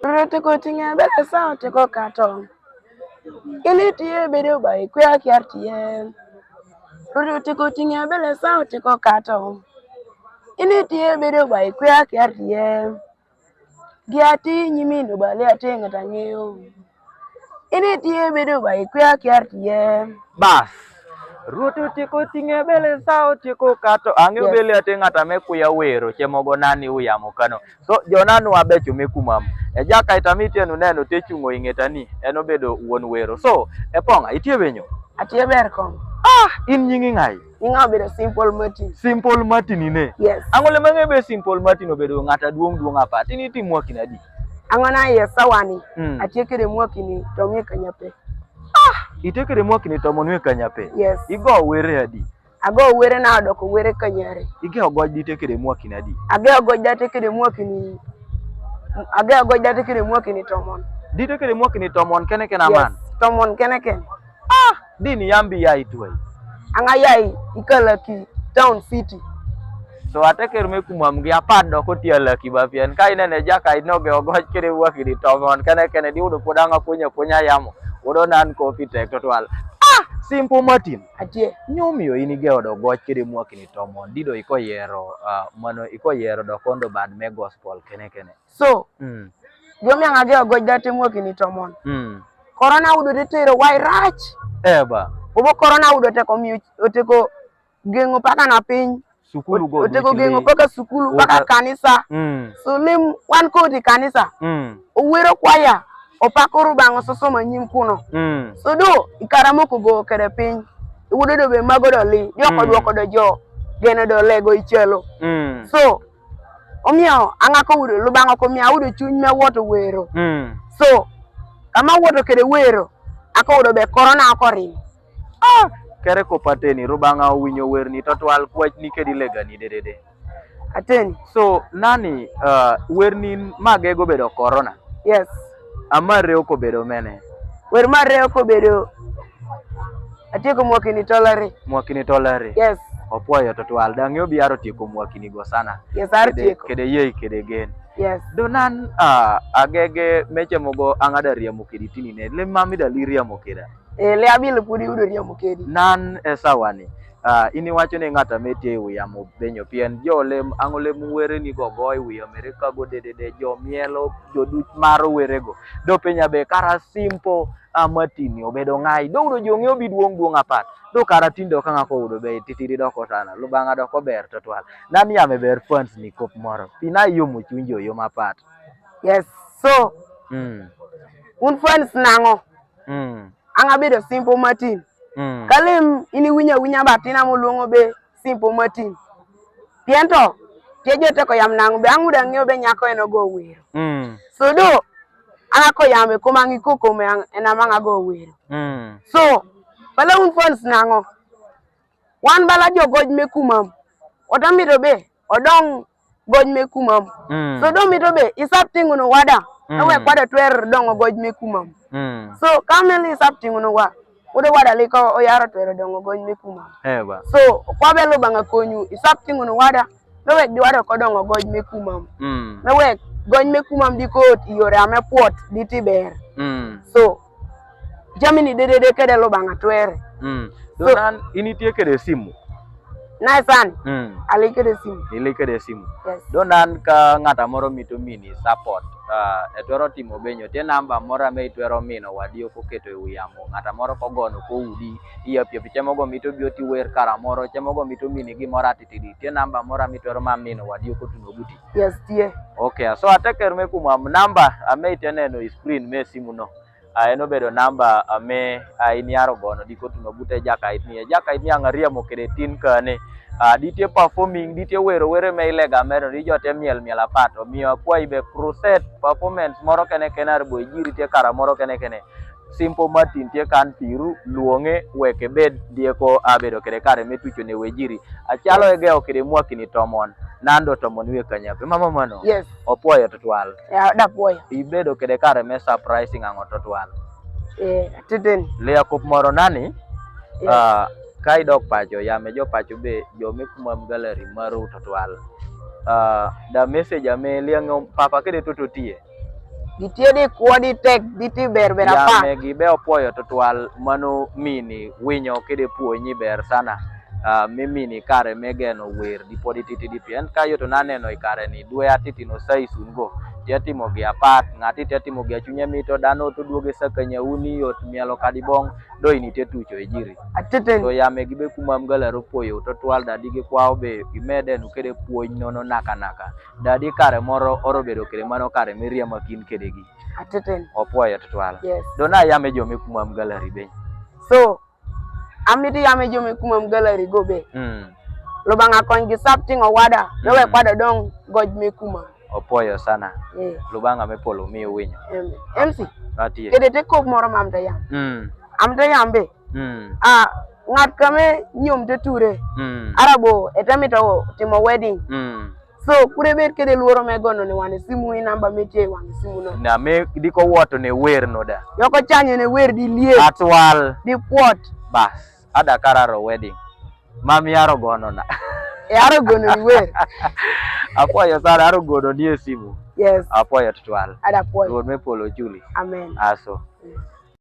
Rote ko tinga bele sa te ko kato. Ini tie bedo bai kwa kyartie. Rote ko tinga bele sa te ko kato. Ini tie bedo bai kwa kyartie. Giati nyimi no bale atenga tanyo. Ini tie bedo bai kwa kyartie. Bas. Ruto tiko tinge bele sao tiko kato angyo bele atengata me kuya wero chemogo nani uyamo kano. So jonanu abecho mekumam. Jaka itamiti neno techungo ingetani eno bedo wuon wero. So eponga itie benyo. Atie berkom. In nyingi ngai. Inga bedo Simple Martin. Simple Martin ine. Yes. Angole mange be Simple Martin obedo ngata duong apa. Tini timwa kinadi. Angona yesawani. Atie kede mwakini tomye kanyape. Itekere mwakini tomonwe kanyape. Yes. Igo were adi. Ago were na adoko were kanyare. Ige ogoj ditekere mwakini adi. Age ogoj datekere mwakini. Age ogoj datekere mwakini tomon. Ditekere mwakini tomon kene kena man. Yes. Tomon kene kene. Dini yambi yai tuwai. Anga yai ikalaki town city. So ateker me kumamgi apad doko tia laki bafian. Kai nene jaka inoge ogoj kere mwakini tomon kene kene di udo podanga punya yamo. Udo nan kopi tek total. Simple Martin. Atie. Nyomio inige odo goj kere mwakini tomon. Dido iko yero mano iko yero dokondo bad me gospel kene kene. So. Jomi angage ogoj date mwakini tomon. Corona udo detero wai rach. Eba. Obo corona udo teko oteko gengo paka na piny. Sukulu go. Oteko gengo paka sukulu paka kanisa. So lim wan kodi kanisa. Owero kwaya. Opakuru bango soso manyim kuno. So do ikaramoko go kede piny. Udo do be magodo li. Joko duoko do jo. Gene do lego ichelo. So omio angako udo lubango ko mia udo chuny me woto wero. So kama woto kede wero ako udo be corona akorim. Kere ko pateni rubanga winyo werni totwal kwach ni kedi legani dedede. Ateni. So nani werni magego bedo corona. Yes. Amare oko bedo mene. Wer mare oko bedo. Atieko mwakini tolare. Mwakini tolare. Yes. Opwoyo totwal dangyo biaro tieko mwakini go sana. Yes, artieko. Kede yei kede gen. Yes. Donan agege meche mogo angada riamo kedi tinine. Le mami da li riamo keda. Le abile pudi udo riamo kedi. Nan esawani. Ini wacho ne ngata metie uyamo benyo pien jolem angole muwere ni gogoy wi America go dedede jo mielo jo duch maro werego do penya be kara Simple Martin obedo ngai do udo jonge obi duong apat do kara tindo kanga ko udo be titiri doko tana lubanga doko ber totwal nani yame ber fans ni kop moro pina yo muchunjo yo mapat. Yes. So un fans nango anga bedo Simple Martin. Kalim ini winya batina mulungo be Simple Martin. Piento tejo teko yam nangu be anguda ngio be nyako eno go wero. So do anako yame kumangi kuko me ena manga go wero. So bala un fons nango. Wan bala jo goj me kumam. Otamito be odong goj me kumam. So do mito be isap tingu no wada. Ewe kwada twer dong goj me kumam. So kameli isap tingu no wa. Udo wada liko oyaro twero dongo goj me kumam. Eba. So kwa belo banga konyu isap tingu no wada. Mewe di wada kodongo goj me kumam. Mewe goj me kumam di kot iyore ame pot di tiber. So jamini dede kede lo banga twere. Donan ini tie kede simu. Naisan. Ali kede simu. Ili kede simu. Yes. Donan ka ngata moro mito mini support. Etwero timo benyo tie namba mora me itwero mino wadio koketo e uyamo ngata moro kogono ko udi iya pia picha mogo mito bioti wer kara moro chemogo mito mini gi mora titidi tie namba mora mitwero mamino wadio ko tuno buti. Yes tie. Okay, so ateker me kuma namba ame iteneno screen me simu no. Eno bedo namba ame iniaro gono diko tuno bute jaka itni angaria mokede tin kane. Ditie performing ditie were me ilega mero di jote miel apat omiyo kwa ibe crusade performance moro kene kenar bojiri tie kara moro kene Simple Martin tie kan piru luonge weke bed dieko abedo kede kare metucho ne wejiri achalo egeo kede mwakini tomon nando tomon we kanyape mama mano. Yes. Opwoyo totwal. Ya da poyo. Ibedo kede kare me surprising ango totwal. Titen. Lea kop moro nani? Yes. Kai dok pacho yame jo pacho be jo mekumam gallery maru totwal. Da message ame liango papa kede tototie. Gitie di kuodi tek diti ber apa. Yame gibe opoyo to twal mano mini winyo kede puonyi ber sana. Mimini kare megeno wer dipodi titi di pien kayo to naneno ikare ni dwe atiti no sai sungo. Tiatimo gi apat ngati tiatimo gi achunya mito dano to duoge sakanya uni yot mielo kadibong do ini tetucho ejiri. Ateten. So yame gibe kuma mgala ropoyo to twal dadi gi kwao be imede no kede puonyi nono naka. Dadi kare moro oro bedo kede mano kare miria makin kede gi. Ateten. Opoyo to twal. Yes. Dona yame jome kuma mgala ribe. So amiti yame jome kuma mgala rigobe. Lobanga kongi something or wada. Lewe kwada dong goj me kuma. Opoyo sana. Yeah. Lubanga me polo mi winyo. MC. Ati. Kede te kok moro mamta yam. Amta yambe. Ngat kame nyom te ture. Arabo etamito timo wedding. So kurebe kede luoro me gono ne wane simu inamba metie wane simu no. Na me diko woto ne wer no da. Yoko chanye ne wer di liye. Atwal. Di pot. Bas. Ada kararo wedding. Mami aro gono na. Aro gono ni wer. Apoyo sana aro gono ni simu. Yes. Apoyo tutwal. Ada poyo. Lord me polo Julie. Amen. Aso.